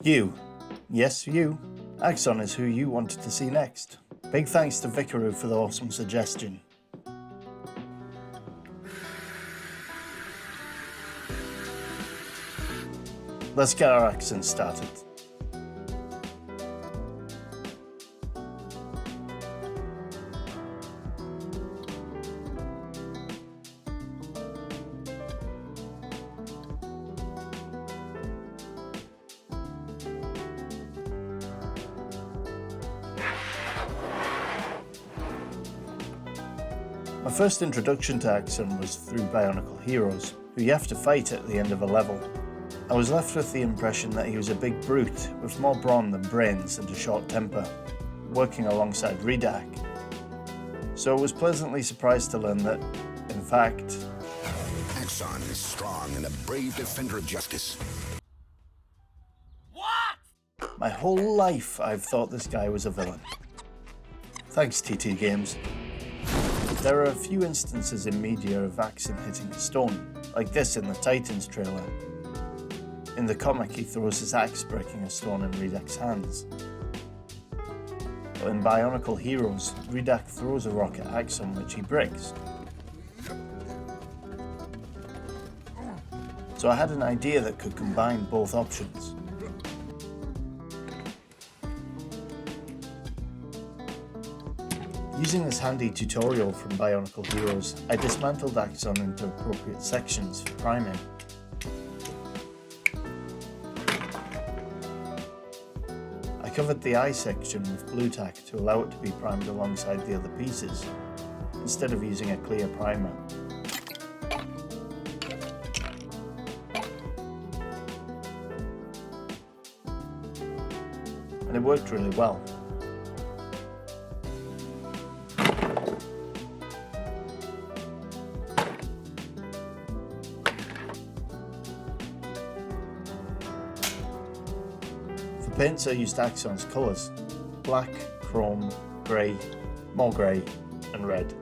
You. Yes, you. Axon is who you wanted to see next. Big thanks to Vicaru for the awesome suggestion. Let's get our Axon started. My first introduction to Axon was through Bionicle Heroes, who you have to fight at the end of a level. I was left with the impression that he was a big brute with more brawn than brains and a short temper, working alongside Redak. So I was pleasantly surprised to learn that, in fact, Axon is strong and a brave defender of justice. What? My whole life I've thought this guy was a villain. Thanks, TT Games. There are a few instances in media of Axon hitting a stone, like this in the Titans trailer. In the comic, he throws his axe, breaking a stone in Redak's hands. But in Bionicle Heroes, Redak throws a rock at Axon, which he breaks. So I had an idea that could combine both options. Using this handy tutorial from Bionicle Heroes, I dismantled Axon into appropriate sections for priming. I covered the eye section with blue tack to allow it to be primed alongside the other pieces, instead of using a clear primer. And it worked really well. For paints I used Axon's colours: black, chrome, grey, more grey and red.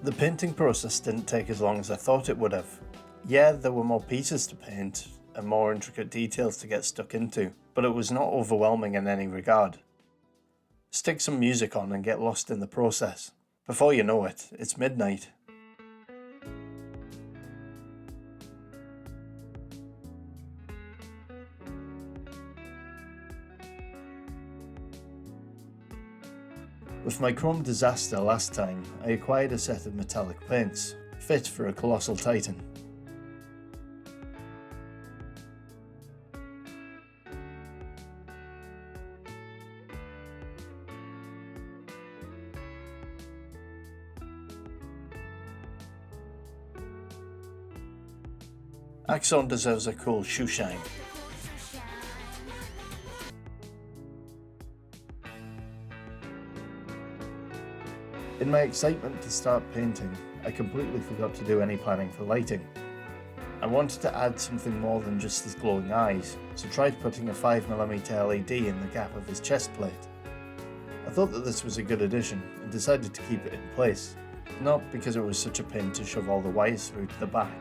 The painting process didn't take as long as I thought it would have. Yeah, there were more pieces to paint and more intricate details to get stuck into, but it was not overwhelming in any regard. Stick some music on and get lost in the process. Before you know it, it's midnight. With my chrome disaster last time, I acquired a set of metallic paints, fit for a colossal titan. Axon deserves a cool shoe shine. In my excitement to start painting, I completely forgot to do any planning for lighting. I wanted to add something more than just his glowing eyes, so tried putting a 5mm LED in the gap of his chest plate. I thought that this was a good addition and decided to keep it in place, not because it was such a pain to shove all the wires through to the back.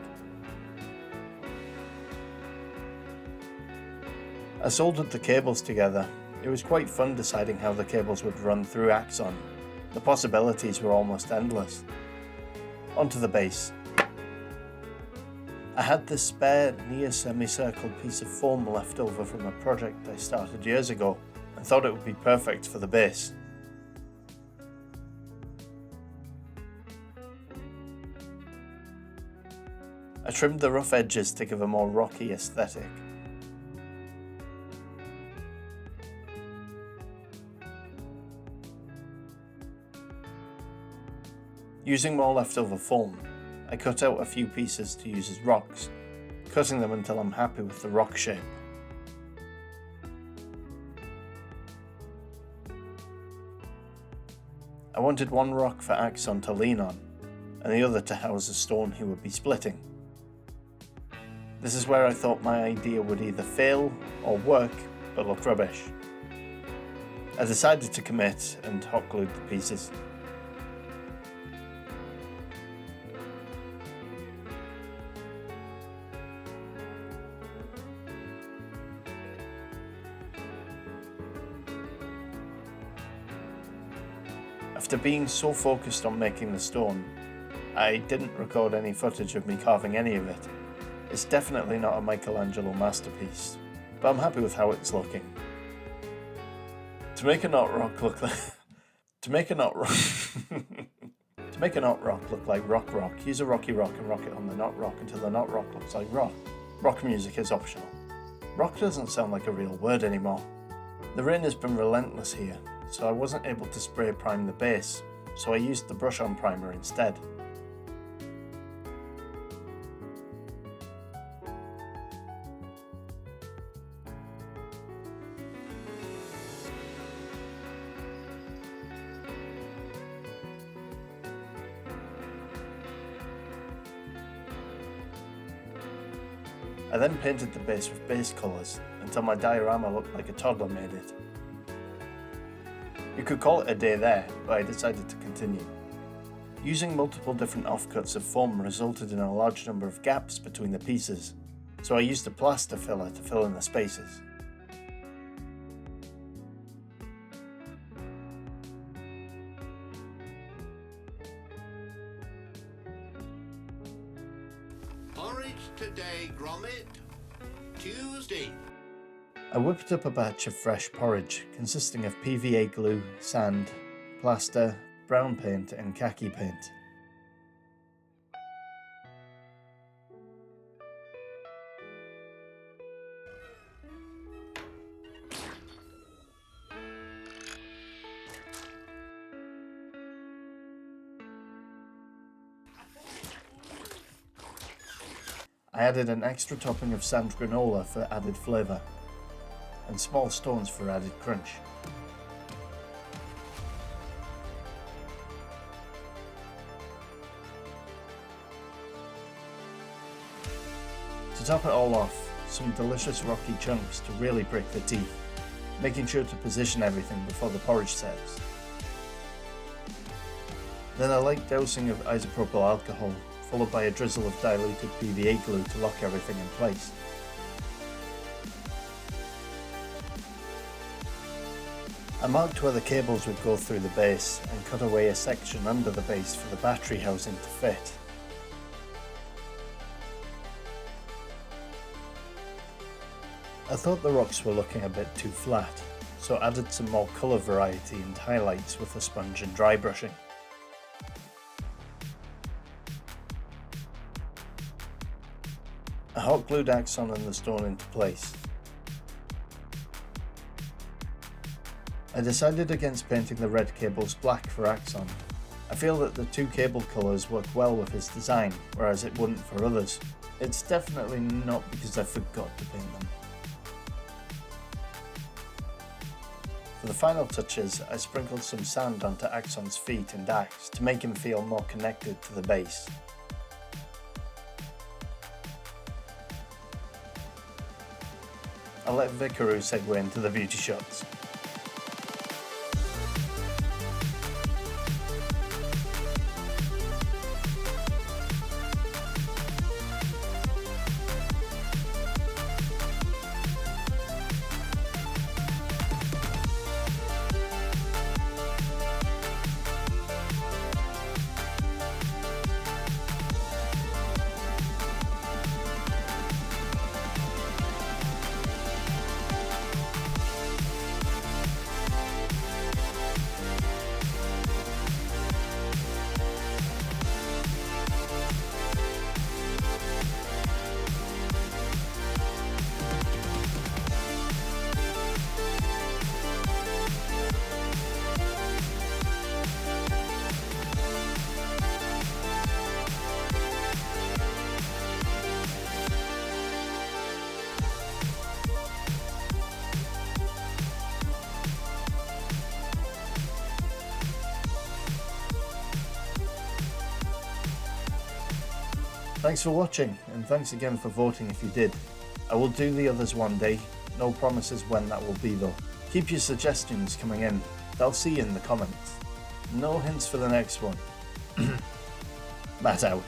I soldered the cables together. It was quite fun deciding how the cables would run through Axon. The possibilities were almost endless. Onto the base. I had this spare near semicircle piece of foam left over from a project I started years ago and thought it would be perfect for the base. I trimmed the rough edges to give a more rocky aesthetic. Using more leftover foam, I cut out a few pieces to use as rocks, cutting them until I'm happy with the rock shape. I wanted one rock for Axon to lean on, and the other to house a stone he would be splitting. This is where I thought my idea would either fail or work, but look rubbish. I decided to commit and hot glued the pieces. After being so focused on making the stone, I didn't record any footage of me carving any of it. It's definitely not a Michelangelo masterpiece, but I'm happy with how it's looking. To make a knot rock look like rock, use a rocky rock and rock it on the knot rock until the knot rock looks like rock. Rock music is optional. Rock doesn't sound like a real word anymore. The rain has been relentless here, so I wasn't able to spray prime the base, so I used the brush on primer instead. I then painted the base with base colours until my diorama looked like a toddler made it. You could call it a day there, but I decided to continue. Using multiple different offcuts of foam resulted in a large number of gaps between the pieces, so I used a plaster filler to fill in the spaces. Porridge today, Gromit. Tuesday. I whipped up a batch of fresh porridge consisting of PVA glue, sand, plaster, brown paint and khaki paint. I added an extra topping of sand granola for added flavour, and small stones for added crunch. To top it all off, some delicious rocky chunks to really break the teeth, making sure to position everything before the porridge sets. Then a light dousing of isopropyl alcohol, followed by a drizzle of diluted PVA glue to lock everything in place. I marked where the cables would go through the base and cut away a section under the base for the battery housing to fit. I thought the rocks were looking a bit too flat, so added some more colour variety and highlights with a sponge and dry brushing. I hot glued Axon and the stone into place. I decided against painting the red cables black for Axon. I feel that the two cable colours work well with his design, whereas it wouldn't for others. It's definitely not because I forgot to paint them. For the final touches, I sprinkled some sand onto Axon's feet and axe to make him feel more connected to the base. I'll let Vikaru segue into the beauty shots. Thanks for watching, and thanks again for voting if you did. I will do the others one day, no promises when that will be though. Keep your suggestions coming in, I'll see you in the comments. No hints for the next one. Matt out.